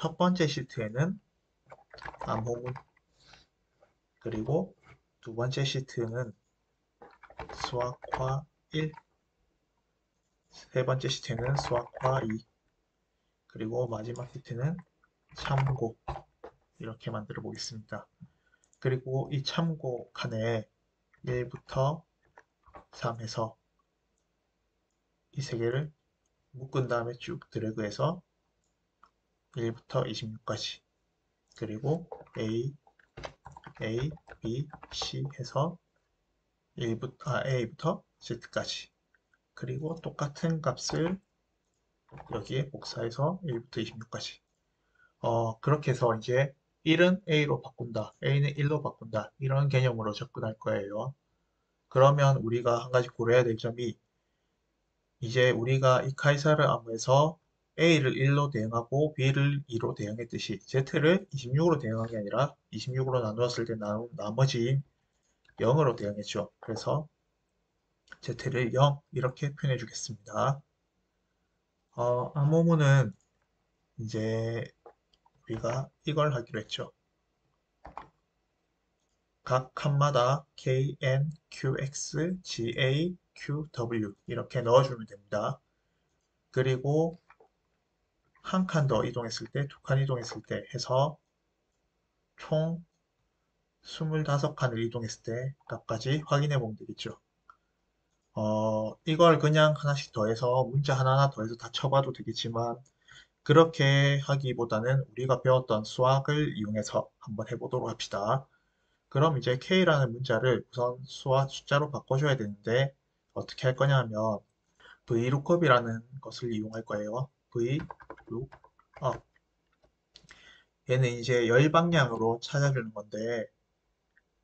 첫 번째 시트에는 암호문, 그리고 두 번째 시트는 수학화 1, 세 번째 시트는 수학화 2, 그리고 마지막 시트는 참고, 이렇게 만들어 보겠습니다. 그리고 이 참고 칸에 1부터 3 해서 이 세 개를 묶은 다음에 쭉 드래그해서 1부터 26까지, 그리고 A, B, C 해서 A부터 Z까지, 그리고 똑같은 값을 여기에 복사해서 1부터 26까지. 그렇게 해서 이제 1은 A로 바꾼다, A는 1로 바꾼다, 이런 개념으로 접근할 거예요. 그러면 우리가 한 가지 고려해야 될 점이, 이제 우리가 이 카이사르 암호에서 A를 1로 대응하고 B를 2로 대응했듯이 Z를 26으로 대응한 게 아니라 26으로 나누었을 때 나머지 0으로 대응했죠. 그래서 Z를 0 이렇게 표현해 주겠습니다. 암호문은 이제 우리가 이걸 하기로 했죠. 각 칸마다 K, N, Q, X, G, A, Q, W 이렇게 넣어주면 됩니다. 그리고 한 칸 더 이동했을 때, 두 칸 이동했을 때 해서 총 25칸을 이동했을 때 값까지 확인해 보면 되겠죠. 이걸 그냥 하나씩 더해서 문자 하나하나 더해서 다 쳐봐도 되겠지만, 그렇게 하기보다는 우리가 배웠던 수학을 이용해서 한번 해보도록 합시다. 그럼 이제 K라는 문자를 우선 수와 숫자로 바꿔줘야 되는데, 어떻게 할 거냐 하면 VLOOKUP이라는 것을 이용할 거예요. VLOOKUP. 얘는 이제 열 방향으로 찾아주는 건데,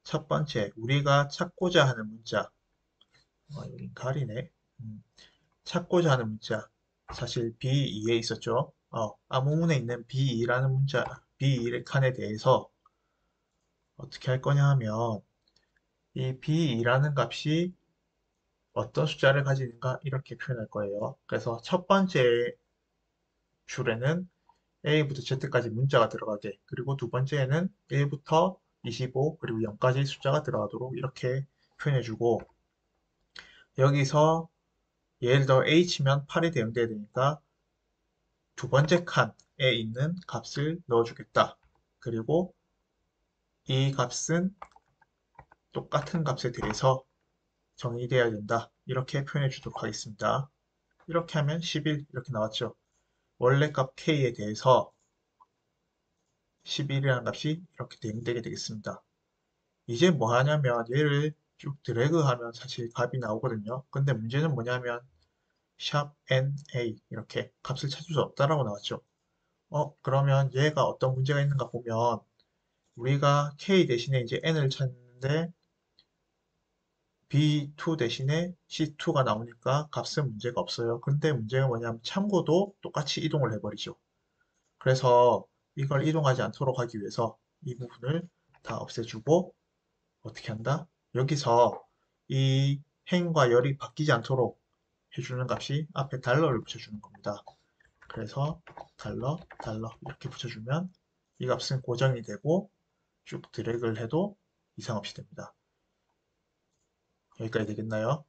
첫 번째 우리가 찾고자 하는 문자, 여기 가리네. 찾고자 하는 문자, 사실 B2에 있었죠. 암호문에 있는 B2라는 문자, B2 칸에 대해서 어떻게 할 거냐 하면, 이 B2라는 값이 어떤 숫자를 가지는가 이렇게 표현할 거예요. 그래서 첫 번째 줄에는 A부터 Z까지 문자가 들어가게, 그리고 두 번째에는 1부터 25 그리고 0까지 숫자가 들어가도록 이렇게 표현해주고, 여기서 예를 들어 H면 8이 대응돼야 되니까 두 번째 칸에 있는 값을 넣어주겠다. 그리고 이 값은 똑같은 값에 대해서 정의되어야 된다. 이렇게 표현해 주도록 하겠습니다. 이렇게 하면 11 이렇게 나왔죠. 원래 값 K에 대해서 11이라는 값이 이렇게 대응되게 되겠습니다. 이제 뭐 하냐면 얘를 쭉 드래그하면 사실 값이 나오거든요. 근데 문제는 뭐냐면 샵 NA 이렇게 값을 찾을 수 없다라고 나왔죠. 그러면 얘가 어떤 문제가 있는가 보면, 우리가 K 대신에 이제 N을 찾는데 B2 대신에 C2가 나오니까 값은 문제가 없어요. 근데 문제가 뭐냐면 참고도 똑같이 이동을 해버리죠. 그래서 이걸 이동하지 않도록 하기 위해서 이 부분을 다 없애주고, 어떻게 한다? 여기서 이 행과 열이 바뀌지 않도록 해주는 값이 앞에 달러를 붙여주는 겁니다. 그래서 달러 이렇게 붙여주면 이 값은 고정이 되고 쭉 드래그를 해도 이상 없이 됩니다. 여기까지 되겠나요?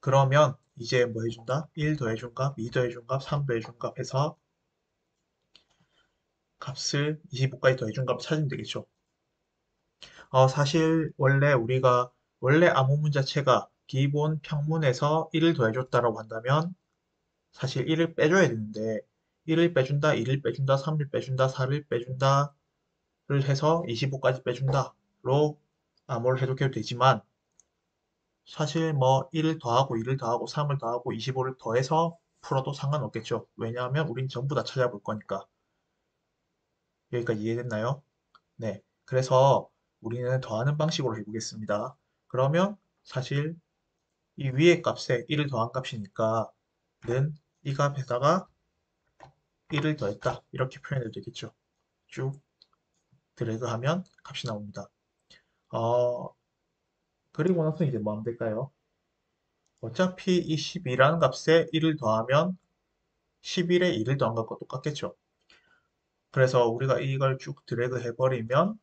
그러면 이제 뭐 해준다? 1 더해준 값, 2 더해준 값, 3 더해준 값 해서 값을 25까지 더해준 값 찾으면 되겠죠. 사실 원래 암호문 자체가 기본 평문에서 1을 더해줬다라고 한다면 사실 1을 빼줘야 되는데, 1을 빼준다, 2를 빼준다, 3을 빼준다, 4를 빼준다를 해서 25까지 빼준다로 암호를 해독해도 되지만, 사실 뭐 1을 더하고 2를 더하고 3을 더하고 25를 더해서 풀어도 상관없겠죠. 왜냐하면 우린 전부 다 찾아볼 거니까. 여기까지 이해됐나요? 네. 그래서 우리는 더하는 방식으로 해보겠습니다. 그러면 사실 이 위의 값에 1을 더한 값이니까 는 이 값에다가 1을 더했다. 이렇게 표현해도 되겠죠. 쭉 드래그하면 값이 나옵니다. 어, 그리고 나서 이제 뭐 하면 될까요? 어차피 이 12라는 값에 1을 더하면 11에 2를 더한 것과 똑같겠죠. 그래서 우리가 이걸 쭉 드래그 해버리면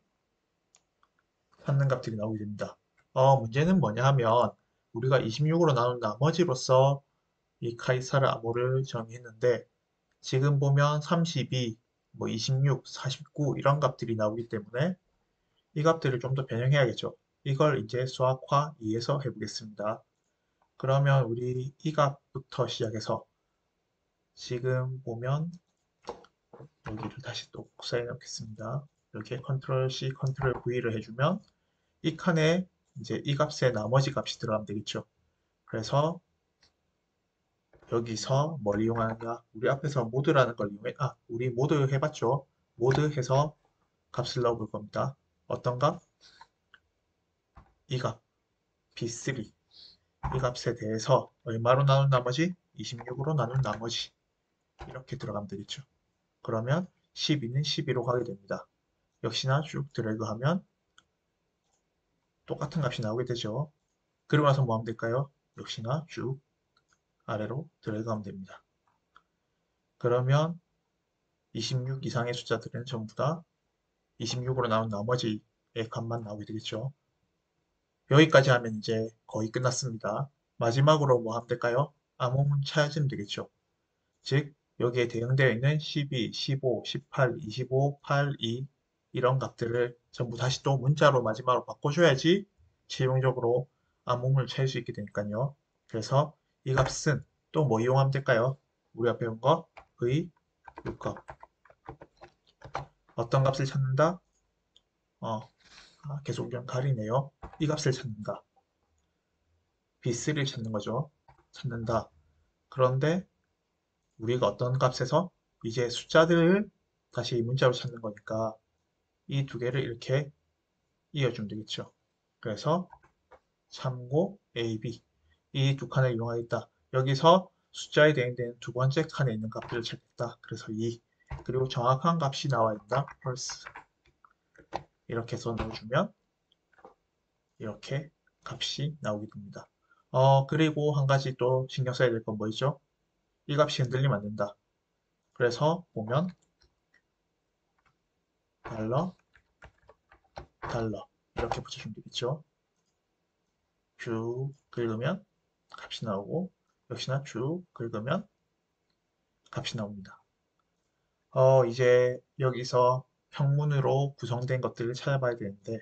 찾는 값들이 나오게 됩니다. 문제는 뭐냐 하면 우리가 26으로 나눈 나머지로서 이 카이사르 암호를 정의했는데 지금 보면 32, 뭐 26, 49 이런 값들이 나오기 때문에 이 값들을 좀 더 변형해야겠죠. 이걸 이제 수학화 2에서 해보겠습니다. 그러면 우리 이 값부터 시작해서 지금 보면 여기를 다시 또 복사해 놓겠습니다. 이렇게 컨트롤 C, 컨트롤 V를 해주면 이 칸에 이제 이 값에 나머지 값이 들어가면 되겠죠. 그래서 여기서 뭘 이용하는가? 우리 앞에서 모드라는 걸 이용해, 우리 모드 해봤죠? 모드 해서 값을 넣어볼 겁니다. 어떤 값? 이 값, B3. 이 값에 대해서 얼마로 나눈 나머지? 26으로 나눈 나머지. 이렇게 들어가면 되겠죠. 그러면 12는 12로 가게 됩니다. 역시나 쭉 드래그하면 똑같은 값이 나오게 되죠. 그리고 나서 뭐 하면 될까요? 역시나 쭉 아래로 드래그하면 됩니다. 그러면 26 이상의 숫자들은 전부 다 26으로 나온 나머지의 값만 나오게 되겠죠. 여기까지 하면 이제 거의 끝났습니다. 마지막으로 뭐 하면 될까요? 암호문 찾으면 되겠죠. 즉 여기에 대응되어 있는 12, 15, 18, 25, 8, 2 이런 값들을 전부 다시 또 문자로 마지막으로 바꿔줘야지 최종적으로 암호문을 찾을 수 있게 되니까요. 그래서 이 값은 또 뭐 이용하면 될까요? 우리가 배운 거 v lookup 어떤 값을 찾는다? 계속 그냥 가리네요. 이 값을 찾는다. B3를 찾는 거죠. 찾는다. 그런데 우리가 어떤 값에서 이제 숫자들을 다시 문자로 찾는 거니까 이 두 개를 이렇게 이어주면 되겠죠. 그래서 참고 A, B 이 두 칸을 이용하겠다. 여기서 숫자에 대응되는 두 번째 칸에 있는 값들을 찾겠다. 그래서 2 그리고 정확한 값이 나와 있다. false 이렇게 해서 넣어주면 이렇게 값이 나오게 됩니다. 그리고 한 가지 또 신경 써야 될 건 뭐있죠? 이 값이 흔들리면 안 된다. 그래서 보면 달러, 달러 이렇게 붙여주면 되겠죠. 쭉 긁으면 값이 나오고 역시나 쭉 긁으면 값이 나옵니다. 이제 여기서 평문으로 구성된 것들을 찾아봐야 되는데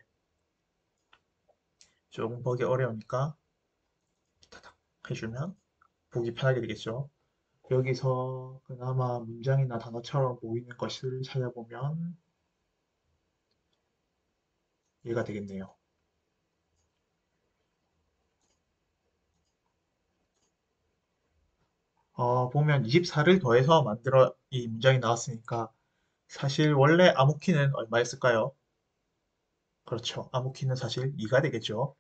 조금 보기 어려우니까 타닥 해주면 보기 편하게 되겠죠. 여기서 그나마 문장이나 단어처럼 보이는 것을 찾아보면 이해가 되겠네요. 보면 24를 더해서 만들어 이 문장이 나왔으니까 사실 원래 암호키는 얼마였을까요? 그렇죠. 암호키는 사실 2가 되겠죠.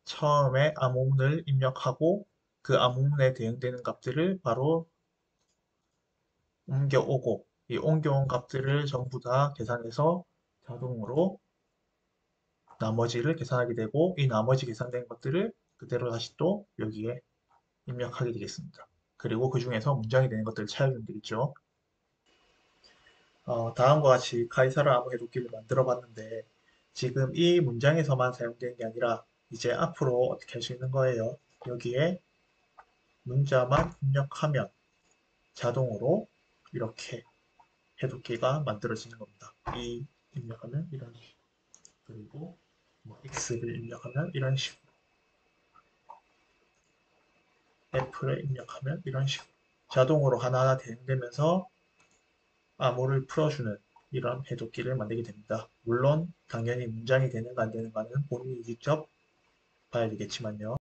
처음에 암호문을 입력하고 그 암호문에 대응되는 값들을 바로 옮겨오고 이 옮겨온 값들을 전부 다 계산해서 자동으로 나머지를 계산하게 되고 이 나머지 계산된 것들을 그대로 다시 또 여기에 입력하게 되겠습니다. 그리고 그 중에서 문장이 되는 것들을 찾아주면 되겠죠. 다음과 같이 카이사르 암호 해독기를 만들어 봤는데 지금 이 문장에서만 사용되는 게 아니라 이제 앞으로 어떻게 할 수 있는 거예요. 여기에 문자만 입력하면 자동으로 이렇게 해독기가 만들어지는 겁니다. 이 입력하면 이런 식으로 그리고 뭐 X를 입력하면 이런 식으로 F를 입력하면 이런 식으로 자동으로 하나하나 대응되면서 암호를 풀어주는 이런 해독기를 만들게 됩니다. 물론 당연히 문장이 되는가 안 되는가는 본인이 직접 봐야 되겠지만요.